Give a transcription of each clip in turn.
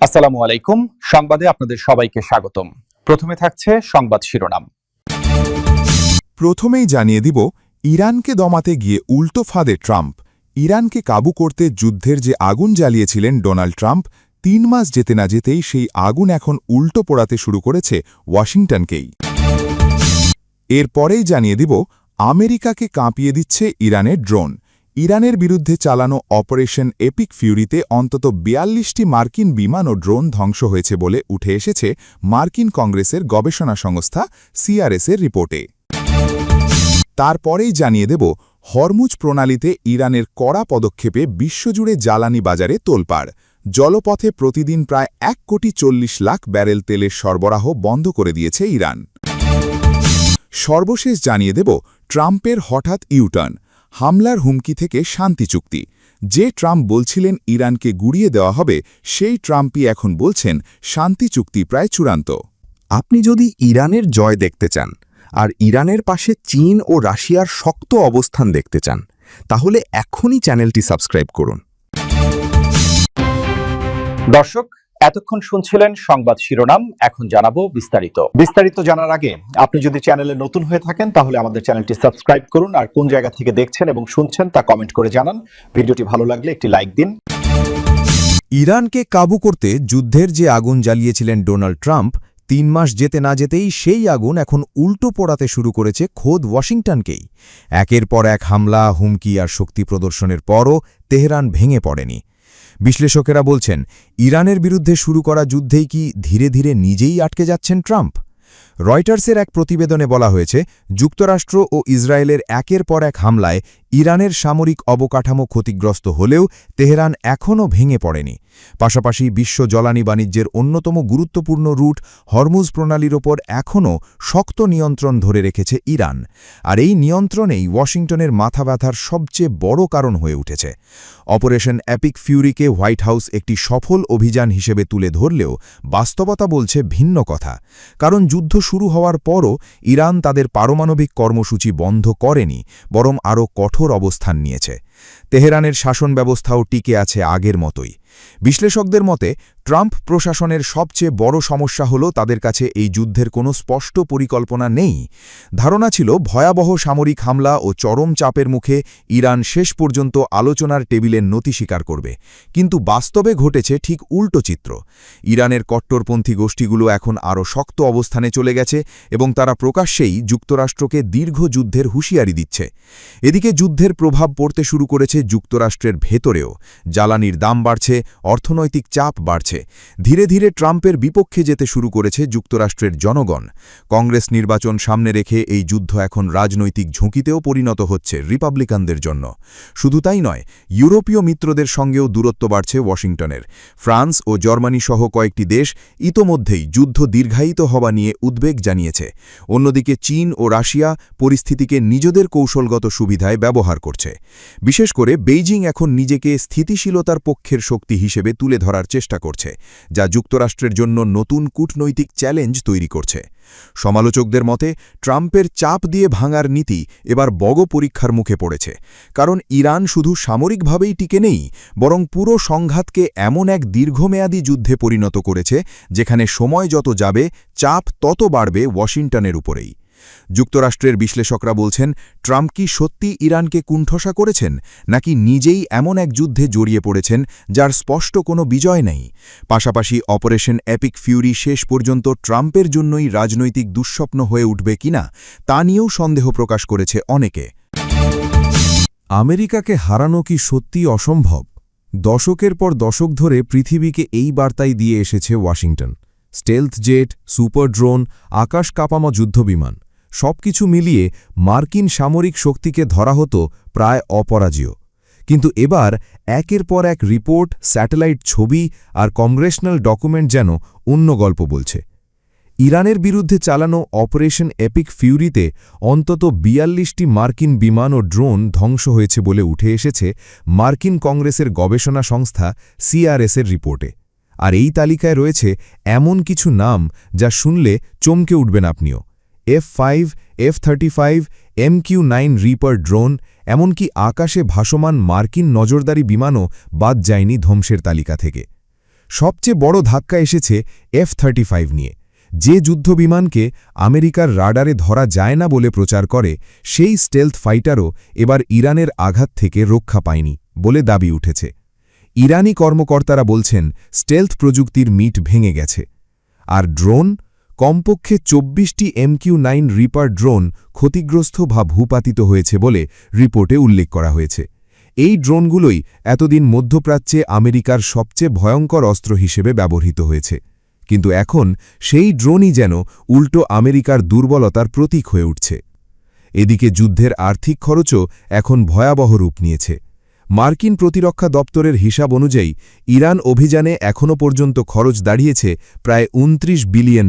আসসালামু আলাইকুম। সংবাদে আপনাদের সবাইকে স্বাগতম। প্রথমে থাকছে সংবাদ শিরোনাম। প্রথমেই জানিয়ে দিব, ইরানকে দমাতে গিয়ে উল্টো ফাঁদে ট্রাম্প। ইরানকে কাবু করতে যুদ্ধের যে আগুন জ্বালিয়েছিলেন ডোনাল্ড ট্রাম্প, ৩ মাস যেতে না যেতেই সেই আগুন এখন উল্টো পোড়াতে শুরু করেছে ওয়াশিংটনকেই। এরপরেই জানিয়ে দিব, আমেরিকাকে কাঁপিয়ে দিচ্ছে ইরানের ড্রোন। ইরানের বিরুদ্ধে চালানো অপারেশন এপিক ফিউরিতে অন্তত ৪২টি মার্কিন বিমান ও ড্রোন ধ্বংস হয়েছে বলে উঠে এসেছে মার্কিন কংগ্রেসের গবেষণা সংস্থা সিআরএসের রিপোর্টে। তারপরেই জানিয়ে দেব, হরমুজ প্রণালীতে ইরানের কড়া পদক্ষেপে বিশ্বজুড়ে জ্বালানি বাজারে তোলপাড়। জলপথে প্রতিদিন প্রায় ১,৪০,০০,০০০ ব্যারেল তেলের সরবরাহ বন্ধ করে দিয়েছে ইরান। সর্বশেষ জানিয়ে দেব, ট্রাম্পের হঠাৎ ইউটার্ন, হামলার হুমকি থেকে শান্তি চুক্তি। যে ট্রাম্প বলছিলেন ইরানকে গুড়িয়ে দেওয়া হবে, সেই ট্রাম্পই এখন বলছেন শান্তি চুক্তি প্রায় চূড়ান্ত। আপনি যদি ইরানের জয় দেখতে চান আর ইরানের পাশে চীন ও রাশিয়ার শক্ত অবস্থান দেখতে চান, তাহলে এখনই চ্যানেলটি সাবস্ক্রাইব করুন। দর্শক, এতক্ষণ শুনছিলেন সংবাদ শিরোনাম। এখন জানাবো বিস্তারিত জানার আগে আপনি যদি চ্যানেলে নতুন হয়ে থাকেন তাহলে আমাদের চ্যানেলটি সাবস্ক্রাইব করুন, আর কোন জায়গা থেকে দেখছেন এবং শুনছেন তা কমেন্ট করে জানান। ভিডিওটি ভালো লাগলে একটি লাইক দিন। ইরানকে কাবু করতে যুদ্ধের যে আগুন জ্বালিয়েছিলেন ডোনাল্ড ট্রাম্প, ৩ মাস যেতে না যেতেই সেই আগুন এখন উল্টো পোড়াতে শুরু করেছে খোদ ওয়াশিংটনকেই। একের পর এক হামলা, হুমকি আর শক্তি প্রদর্শনের পরও তেহরান ভেঙে পড়েনি। বিশ্লেষকেরা বলছেন, ইরানের বিরুদ্ধে শুরু করা যুদ্ধেই কি ধীরে ধীরে নিজেই আটকে যাচ্ছেন ট্রাম্প? রয়টার্সের এক প্রতিবেদনে বলা হয়েছে, যুক্তরাষ্ট্র ও ইসরায়েলের একের পর এক হামলায় ইরানের সামরিক অবকাঠামো ক্ষতিগ্রস্ত হলেও তেহরান এখনও ভেঙে পড়েনি। পাশাপাশি বিশ্ব জ্বালানি বাণিজ্যের অন্যতম গুরুত্বপূর্ণ রুট হরমুজ প্রণালীর ওপর এখনও শক্ত নিয়ন্ত্রণ ধরে রেখেছে ইরান। আর এই নিয়ন্ত্রণেই ওয়াশিংটনের মাথা ব্যথার সবচেয়ে বড় কারণ হয়ে উঠেছে। অপারেশন এপিক ফিউরিকে হোয়াইট হাউস একটি সফল অভিযান হিসেবে তুলে ধরলেও বাস্তবতা বলছে ভিন্ন কথা। কারণ যুদ্ধ শুরু হওয়ার পরও ইরান তাদের পারমাণবিক কর্মসূচি বন্ধ করেনি, বরং আরও কঠোর অবস্থান নিয়েছে। তেহরানের শাসন ব্যবস্থাও টিকে আছে আগের মতোই। বিশ্লেষকদের মতে, ট্রাম্প প্রশাসনের সবচেয়ে বড় সমস্যা হল তাদের কাছে এই যুদ্ধের কোনো স্পষ্ট পরিকল্পনা নেই। ধারণা ছিল ভয়াবহ সামরিক হামলা ও চরম চাপের মুখে ইরান শেষ পর্যন্ত আলোচনার টেবিলের নতি স্বীকার করবে, কিন্তু বাস্তবে ঘটেছে ঠিক উল্টো চিত্র। ইরানের কট্টরপন্থী গোষ্ঠীগুলো এখন আরও শক্ত অবস্থানে চলে গেছে এবং তারা প্রকাশ্যেই যুক্তরাষ্ট্রকে দীর্ঘ যুদ্ধের হুঁশিয়ারি দিচ্ছে। এদিকে যুদ্ধের প্রভাব পড়তে শুরু করেছে যুক্তরাষ্ট্রের ভেতরেও। জ্বালানির দাম বাড়ছে, অর্থনৈতিক চাপ বাড়ছে। ধীরে ধীরে ট্রাম্পের বিপক্ষে যেতে শুরু করেছে যুক্তরাষ্ট্রের জনগণ। কংগ্রেস নির্বাচন সামনে রেখে এই যুদ্ধ এখন রাজনৈতিক ঝুঁকিতেও পরিণত হচ্ছে রিপাবলিকানদের জন্য। শুধু তাই নয়, ইউরোপীয় মিত্রদের সঙ্গেও দূরত্ব বাড়ছে ওয়াশিংটনের। ফ্রান্স ও জার্মানি সহ কয়েকটি দেশ ইতোমধ্যেই যুদ্ধ দীর্ঘায়িত হওয়া নিয়ে উদ্বেগ জানিয়েছে। অন্যদিকে চীন ও রাশিয়া পরিস্থিতিকে নিজেদের কৌশলগত সুবিধায় ব্যবহার করছে। বিশেষ করে বেইজিং এখন নিজেকে স্থিতিশীলতার পক্ষের শক্তি হিসেবে তুলে ধরার চেষ্টা করছে, যা যুক্তরাষ্ট্রের জন্য নতুন কূটনৈতিক চ্যালেঞ্জ তৈরি করছে। সমালোচকদের মতে, ট্রাম্পের চাপ দিয়ে ভাঙার নীতি এবার বড় পরীক্ষার মুখে পড়েছে। কারণ ইরান শুধু সামরিকভাবেই টিকে নেই, বরং পুরো সংঘাতকে এমন এক দীর্ঘমেয়াদী যুদ্ধে পরিণত করেছে যেখানে সময় যত যাবে চাপ তত বাড়বে ওয়াশিংটনের উপরেই। যুক্তরাষ্ট্রের বিশ্লেষকরা বলছেন, ট্রাম্প কি সত্যি ইরানকে কুণ্ঠসা করেছেন, নাকি নিজেই এমন এক যুদ্ধে জড়িয়ে পড়েছেন যার স্পষ্ট কোনো বিজয় নেই? পাশাপাশি অপারেশন এপিক ফিউরি শেষ পর্যন্ত ট্রাম্পের জন্যই রাজনৈতিক দুঃস্বপ্ন হয়ে উঠবে কিনা তা নিয়েও সন্দেহ প্রকাশ করেছে অনেকে। আমেরিকাকে হারানো কি সত্যি অসম্ভব? দশকের পর দশক ধরে পৃথিবীকে এই বার্তাই দিয়ে এসেছে Washington. Stealth jet, super drone, আকাশ কাঁপানো যুদ্ধবিমান, সবকিছু মিলিয়ে মার্কিন সামরিক শক্তিকে ধরা হতো প্রায় অপরাজেয়। কিন্তু এবার একের পর এক রিপোর্ট, স্যাটেলাইট ছবি আর কংগ্রেশনাল ডকুমেন্ট যেন অন্য গল্প বলছে। ইরানের বিরুদ্ধে চালানো অপারেশন এপিক ফিউরিতে অন্তত ৪২টি মার্কিন বিমান ও ড্রোন ধ্বংস হয়েছে বলে উঠে এসেছে মার্কিন কংগ্রেসের গবেষণা সংস্থা সিআরএসের রিপোর্টে। আর এই তালিকায় রয়েছে এমন কিছু নাম যা শুনলে চমকে উঠবেন আপনিও। F-5, F-35, MQ-9 reaper drone, এমনকি আকাশে ভাসমান মার্কিন নজরদারি বিমানও বাদ যায়নি ধ্বংসের তালিকা থেকে। সবচেয়ে বড় ধাক্কা এসেছে F-35 নিয়ে। যে যুদ্ধবিমানকে আমেরিকার রাডারে ধরা যায় না বলে প্রচার করে, সেই স্টেলথ ফাইটারও এবার ইরানের আঘাত থেকে রক্ষা পায়নি বলে দাবি উঠেছে। ইরানি কর্মকর্তারা বলছেন স্টেলথ প্রযুক্তির মিট ভেঙে গেছে। আর ড্রোন, কমপক্ষে 24টি MQ-9 রিপার ড্রোন ক্ষতিগ্রস্ত বা ভূপাতিত হয়েছে বলে রিপোর্টে উল্লেখ করা হয়েছে। এই ড্রোনগুলোই এতদিন মধ্যপ্রাচ্যে আমেরিকার সবচেয়ে ভয়ঙ্কর অস্ত্র হিসেবে ব্যবহৃত হয়েছে। কিন্তু এখন সেই ড্রোনই যেন উল্টো আমেরিকার দুর্বলতার প্রতীক হয়ে উঠছে। এদিকে যুদ্ধের আর্থিক খরচও এখন ভয়াবহ রূপ নিয়েছে। মার্কিন প্রতিরক্ষা দপ্তরের হিসাব অনুযায়ী ইরান অভিযানে এখনও পর্যন্ত খরচ দাঁড়িয়েছে প্রায় $29 বিলিয়ন।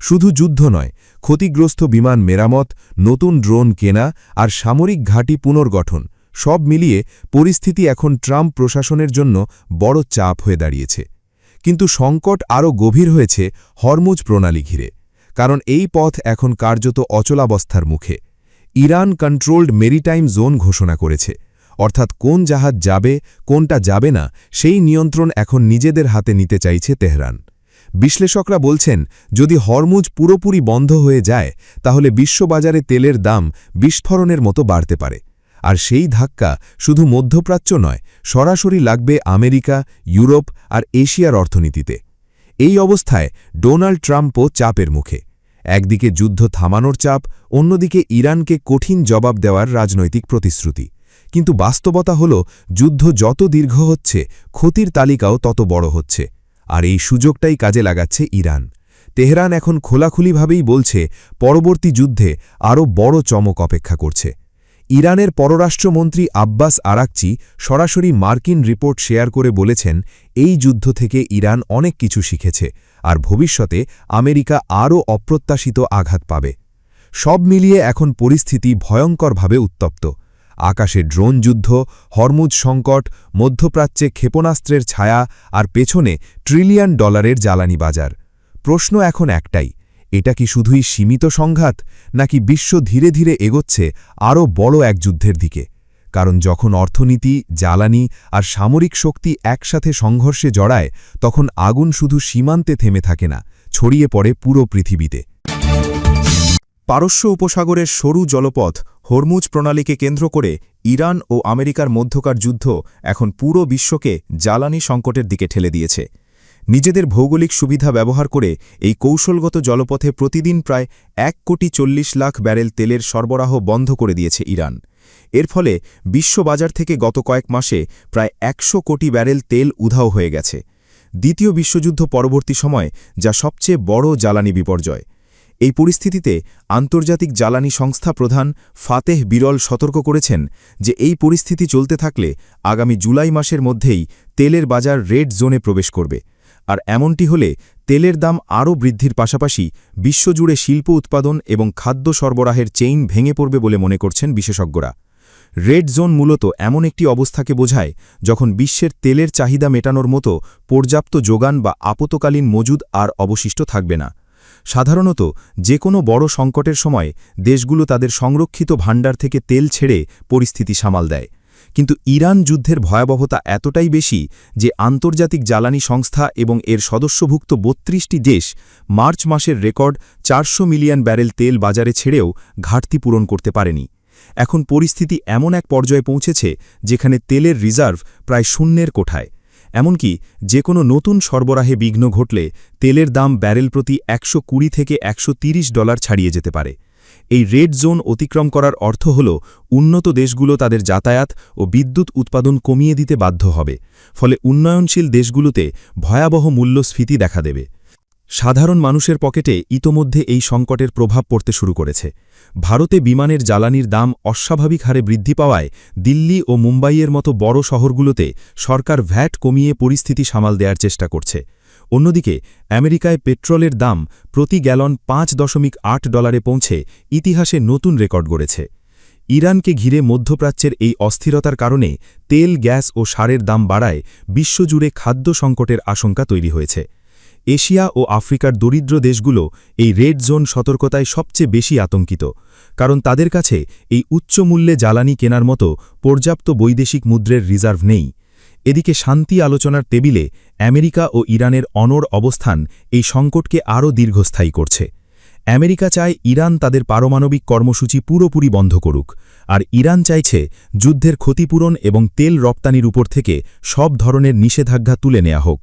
শুধু যুদ্ধ নয়, ক্ষতিগ্রস্ত বিমান মেরামত, নতুন ড্রোন কেনা আর সামরিক ঘাঁটি পুনর্গঠন সব মিলিয়ে পরিস্থিতি এখন ট্রাম্প প্রশাসনের জন্য বড় চাপ হয়ে দাঁড়িয়েছে। কিন্তু সংকট আরও গভীর হয়েছে হরমুজ প্রণালী ঘিরে, কারণ এই পথ এখন কার্যত অচলাবস্থার মুখে। ইরান কন্ট্রোলড মেরিটাইম জোন ঘোষণা করেছে, অর্থাৎ কোন জাহাজ যাবে কোনটা যাবে না সেই নিয়ন্ত্রণ এখন নিজেদের হাতে নিতে চাইছে তেহরান। বিশ্লেষকরা বলছেন, যদি হরমুজ পুরোপুরি বন্ধ হয়ে যায় তাহলে বিশ্ববাজারে তেলের দাম বিস্ফোরণের মতো বাড়তে পারে। আর সেই ধাক্কা শুধু মধ্যপ্রাচ্য নয়, সরাসরি লাগবে আমেরিকা, ইউরোপ আর এশিয়ার অর্থনীতিতে। এই অবস্থায় ডোনাল্ড ট্রাম্পও চাপের মুখে। একদিকে যুদ্ধ থামানোর চাপ, অন্যদিকে ইরানকে কঠিন জবাব দেওয়ার রাজনৈতিক প্রতিশ্রুতি। কিন্তু বাস্তবতা হল, যুদ্ধ যত দীর্ঘ হচ্ছে ক্ষতির তালিকাও তত বড় হচ্ছে। আর এই সুযোগটাই কাজে লাগাচ্ছে ইরান। তেহরান এখন খোলাখুলিভাবেই বলছে পরবর্তী যুদ্ধে আরও বড় চমক অপেক্ষা করছে। ইরানের পররাষ্ট্রমন্ত্রী আব্বাস আরাকচি সরাসরি মার্কিন রিপোর্ট শেয়ার করে বলেছেন, এই যুদ্ধ থেকে ইরান অনেক কিছু শিখেছে আর ভবিষ্যতে আমেরিকা আরও অপ্রত্যাশিত আঘাত পাবে। সব মিলিয়ে এখন পরিস্থিতি ভয়ঙ্করভাবে উত্তপ্ত। আকাশে ড্রোন যুদ্ধ, হরমুজ সংকট, মধ্যপ্রাচ্যে ক্ষেপণাস্ত্রের ছায়া আর পেছনে $ট্রিলিয়ন জ্বালানি বাজার। প্রশ্ন এখন একটাই, এটা কি শুধুই সীমিত সংঘাত, নাকি বিশ্ব ধীরে ধীরে এগোচ্ছে আরও বড় এক যুদ্ধের দিকে? কারণ যখন অর্থনীতি, জ্বালানি আর সামরিক শক্তি একসাথে সংঘর্ষে জড়ায়, তখন আগুন শুধু সীমান্তে থেমে থাকে না, ছড়িয়ে পড়ে পুরো পৃথিবীতে। পারস্য উপসাগরের সরু জলপথ হরমুজ প্রণালীকে কেন্দ্র করে ইরান ও আমেরিকার মধ্যকার যুদ্ধ এখন পুরো বিশ্বকে জ্বালানি সংকটের দিকে ঠেলে দিয়েছে। নিজেদের ভৌগোলিক সুবিধা ব্যবহার করে এই কৌশলগত জলপথে প্রতিদিন প্রায় 1,40,00,000 ব্যারেল তেলের সরবরাহ বন্ধ করে দিয়েছে ইরান। এর ফলে বিশ্ববাজার থেকে গত কয়েক মাসে প্রায় 100 কোটি ব্যারেল তেল উধাও হয়ে গেছে। দ্বিতীয় বিশ্বযুদ্ধ পরবর্তী সময় যা সবচেয়ে বড় জ্বালানি বিপর্যয়। এই পরিস্থিতিতে আন্তর্জাতিক জ্বালানি সংস্থা প্রধান ফাতেহ বিরল সতর্ক করেছেন যে এই পরিস্থিতি চলতে থাকলে আগামী জুলাই মাসের মধ্যেই তেলের বাজার রেড জোনে প্রবেশ করবে। আর এমনটি হলে তেলের দাম আরও বৃদ্ধির পাশাপাশি বিশ্বজুড়ে শিল্প উৎপাদন এবং খাদ্য সরবরাহের চেইন ভেঙে পড়বে বলে মনে করছেন বিশেষজ্ঞরা। রেড জোন মূলত এমন একটি অবস্থাকে বোঝায় যখন বিশ্বের তেলের চাহিদা মেটানোর মতো পর্যাপ্ত যোগান বা আপতকালীন মজুদ আর অবশিষ্ট থাকবে না। সাধারণত যে কোনো বড় সংকটের সময় দেশগুলো তাদের সংরক্ষিত ভাণ্ডার থেকে তেল ছেড়ে পরিস্থিতি সামাল দেয়। কিন্তু ইরান যুদ্ধের ভয়াবহতা এতটাই বেশি যে আন্তর্জাতিক জ্বালানি সংস্থা এবং এর সদস্যভুক্ত 32টি দেশ মার্চ মাসের রেকর্ড 400 মিলিয়ন ব্যারেল তেল বাজারে ছেড়েও ঘাটতি পূরণ করতে পারেনি। এখন পরিস্থিতি এমন এক পর্যায়ে পৌঁছেছে যেখানে তেলের রিজার্ভ প্রায় শূন্যের কোঠায়। এমনকি যে কোনো নতুন সরবরাহে বিঘ্ন ঘটলে তেলের দাম ব্যারেল প্রতি $120 থেকে $130 ছাড়িয়ে যেতে পারে। এই রেড জোন অতিক্রম করার অর্থ হল উন্নত দেশগুলো তাদের যাতায়াত ও বিদ্যুৎ উৎপাদন কমিয়ে দিতে বাধ্য হবে, ফলে উন্নয়নশীল দেশগুলোতে ভয়াবহ মূল্যস্ফীতি দেখা দেবে। সাধারণ মানুষের পকেটে ইতোমধ্যে এই সংকটের প্রভাব পড়তে শুরু করেছে। ভারতে বিমানের জ্বালানির দাম অস্বাভাবিক হারে বৃদ্ধি পাওয়ায় দিল্লি ও মুম্বাইয়ের মতো বড় শহরগুলোতে সরকার ভ্যাট কমিয়ে পরিস্থিতি সামাল দেওয়ার চেষ্টা করছে। অন্যদিকে আমেরিকায় পেট্রোলের দাম প্রতি গ্যালন $5.8 পৌঁছে ইতিহাসে নতুন রেকর্ড গড়েছে। ইরানকে ঘিরে মধ্যপ্রাচ্যের এই অস্থিরতার কারণে তেল, গ্যাস ও সারের দাম বাড়ায় বিশ্বজুড়ে খাদ্য সংকটের আশঙ্কা তৈরি হয়েছে। এশিয়া ও আফ্রিকার দরিদ্র দেশগুলো এই রেড জোন সতর্কতায় সবচেয়ে বেশি আতঙ্কিত, কারণ তাদের কাছে এই উচ্চ মূল্যে জ্বালানি কেনার মতো পর্যাপ্ত বৈদেশিক মুদ্রের রিজার্ভ নেই। এদিকে শান্তি আলোচনার টেবিলে আমেরিকা ও ইরানের অনড় অবস্থান এই সংকটকে আরও দীর্ঘস্থায়ী করছে। আমেরিকা চায় ইরান তাদের পারমাণবিক কর্মসূচি পুরোপুরি বন্ধ করুক, আর ইরান চাইছে যুদ্ধের ক্ষতিপূরণ এবং তেল রপ্তানির উপর থেকে সব ধরনের নিষেধাজ্ঞা তুলে নেওয়া হোক।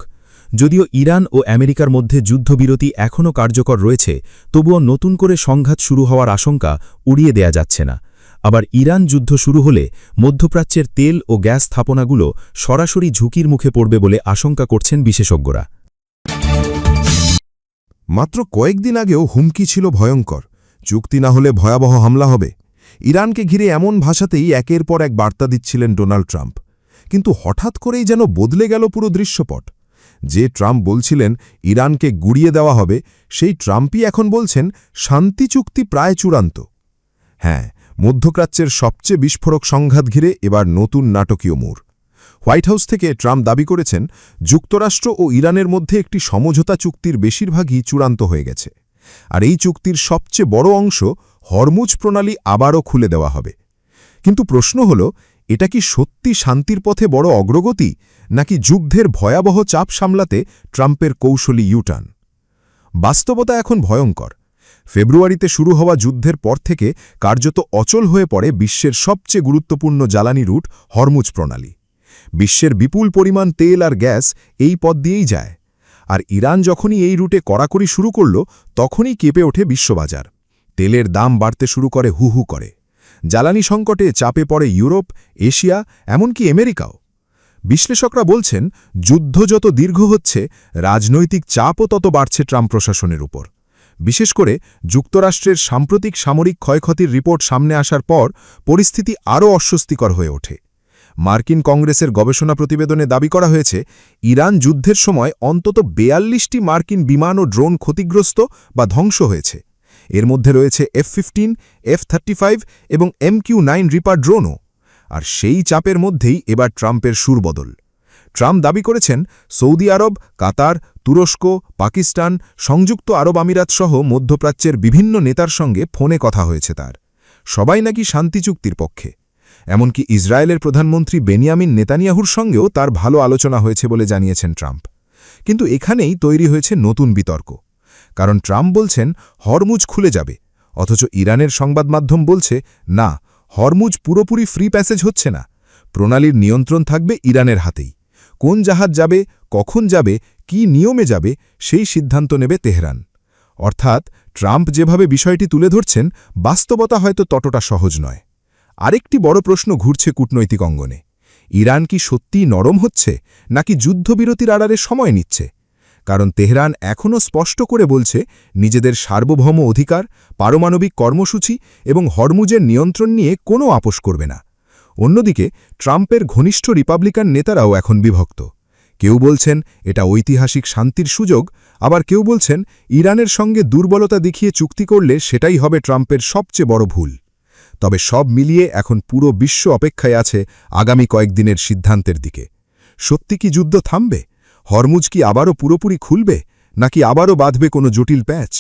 যদিও ইরান ও আমেরিকার মধ্যে যুদ্ধবিরতি এখনও কার্যকর রয়েছে, তবুও নতুন করে সংঘাত শুরু হওয়ার আশঙ্কা উড়িয়ে দেয়া যাচ্ছে না। আবার ইরান যুদ্ধ শুরু হলে মধ্যপ্রাচ্যের তেল ও গ্যাস স্থাপনাগুলো সরাসরি ঝুঁকির মুখে পড়বে বলে আশঙ্কা করছেন বিশেষজ্ঞরা। মাত্র কয়েকদিন আগেও হুমকি ছিল ভয়ঙ্কর, চুক্তি না হলে ভয়াবহ হামলা হবে। ইরানকে ঘিরে এমন ভাষাতেই একের পর এক বার্তা দিচ্ছিলেন ডোনাল্ড ট্রাম্প। কিন্তু হঠাৎ করেই যেন বদলে গেল পুরো দৃশ্যপট। যে ট্রাম্প বলছিলেন ইরানকে গুড়িয়ে দেওয়া হবে, সেই ট্রাম্পই এখন বলছেন শান্তি চুক্তি প্রায় চূড়ান্ত। হ্যাঁ, মধ্যপ্রাচ্যের সবচেয়ে বিস্ফোরক সংঘাত ঘিরে এবার নতুন নাটকীয় মোড়। হোয়াইট হাউস থেকে ট্রাম্প দাবি করেছেন যুক্তরাষ্ট্র ও ইরানের মধ্যে একটি সমঝোতা চুক্তির বেশিরভাগই চূড়ান্ত হয়ে গেছে, আর এই চুক্তির সবচেয়ে বড় অংশ হরমুজ প্রণালী আবারও খুলে দেওয়া হবে। কিন্তু প্রশ্ন হল, এটা কি সত্যি শান্তির পথে বড় অগ্রগতি, নাকি যুদ্ধের ভয়াবহ চাপ সামলাতে ট্রাম্পের কৌশলী ইউটার্ন? বাস্তবতা এখন ভয়ঙ্কর। ফেব্রুয়ারিতে শুরু হওয়া যুদ্ধের পর থেকে কার্যত অচল হয়ে পড়ে বিশ্বের সবচেয়ে গুরুত্বপূর্ণ জ্বালানি রুট হরমুজ প্রণালী। বিশ্বের বিপুল পরিমাণ তেল আর গ্যাস এই পথ দিয়েই যায়, আর ইরান যখনই এই রুটে কড়াকড়ি শুরু করল, তখনই কেঁপে ওঠে বিশ্ববাজার। তেলের দাম বাড়তে শুরু করে হু হু করে। জ্বালানি সংকটে চাপে পড়ে ইউরোপ, এশিয়া, এমনকি আমেরিকাও। বিশ্লেষকরা বলছেন, যুদ্ধ যত দীর্ঘ হচ্ছে, রাজনৈতিক চাপও তত বাড়ছে ট্রাম্প প্রশাসনের উপর। বিশেষ করে যুক্তরাষ্ট্রের সাম্প্রতিক সামরিক ক্ষয়ক্ষতির রিপোর্ট সামনে আসার পর পরিস্থিতি আরও অস্বস্তিকর হয়ে ওঠে। মার্কিন কংগ্রেসের গবেষণা প্রতিবেদনে দাবি করা হয়েছে, ইরান যুদ্ধের সময় অন্তত 42টি মার্কিন বিমান ও ড্রোন ক্ষতিগ্রস্ত বা ধ্বংস হয়েছে। এর মধ্যে রয়েছে F-15, F-35 এবং MQ-9 রিপার ড্রোনও। আর সেই চাপের মধ্যেই এবার ট্রাম্পের সুরবদল। ট্রাম্প দাবি করেছেন, সৌদি আরব, কাতার, তুরস্ক, পাকিস্তান, সংযুক্ত আরব আমিরাত সহ মধ্যপ্রাচ্যের বিভিন্ন নেতার সঙ্গে ফোনে কথা হয়েছে তার। সবাই নাকি শান্তি চুক্তির পক্ষে। এমনকি ইসরায়েলের প্রধানমন্ত্রী বেনিয়ামিন নেতানিয়াহুর সঙ্গেও তার ভালো আলোচনা হয়েছে বলে জানিয়েছেন ট্রাম্প। কিন্তু এখানেই তৈরি হয়েছে নতুন বিতর্ক। কারণ ট্রাম্প বলছেন হরমুজ খুলে যাবে, অথচ ইরানের সংবাদ মাধ্যম বলছে না, হরমুজ পুরোপুরি ফ্রি প্যাসেজ হচ্ছে না, প্রণালীর নিয়ন্ত্রণ থাকবে ইরানের হাতেই। কোন জাহাজ যাবে, কখন যাবে, কি নিয়মে যাবে, সেই সিদ্ধান্ত নেবে তেহরান। অর্থাৎ ট্রাম্প যেভাবে বিষয়টি তুলে ধরছেন, বাস্তবতা হয়তো ততটা সহজ নয়। আরেকটি বড় প্রশ্ন ঘুরছে কূটনৈতিক অঙ্গনে। ইরান কি সত্যিই নরম হচ্ছে, নাকি যুদ্ধবিরতির আড়ালে সময় নিচ্ছে? কারণ তেহরান এখনও স্পষ্ট করে বলছে নিজেদের সার্বভৌম অধিকার, পারমাণবিক কর্মসূচি এবং হরমুজের নিয়ন্ত্রণ নিয়ে কোনো আপোষ করবে না। অন্যদিকে ট্রাম্পের ঘনিষ্ঠ রিপাবলিকান নেতারাও এখন বিভক্ত। কেউ বলছেন এটা ঐতিহাসিক শান্তির সুযোগ, আবার কেউ বলছেন ইরানের সঙ্গে দুর্বলতা দেখিয়ে চুক্তি করলে সেটাই হবে ট্রাম্পের সবচেয়ে বড় ভুল। তবে সব মিলিয়ে এখন পুরো বিশ্ব অপেক্ষায় আছে আগামী কয়েকদিনের সিদ্ধান্তের দিকে। সত্যি কি যুদ্ধ থামবে? হরমুজ কি আবারও পুরোপুরি খুলবে, নাকি আবারও বাঁধবে কোনো জটিল প্যাচ?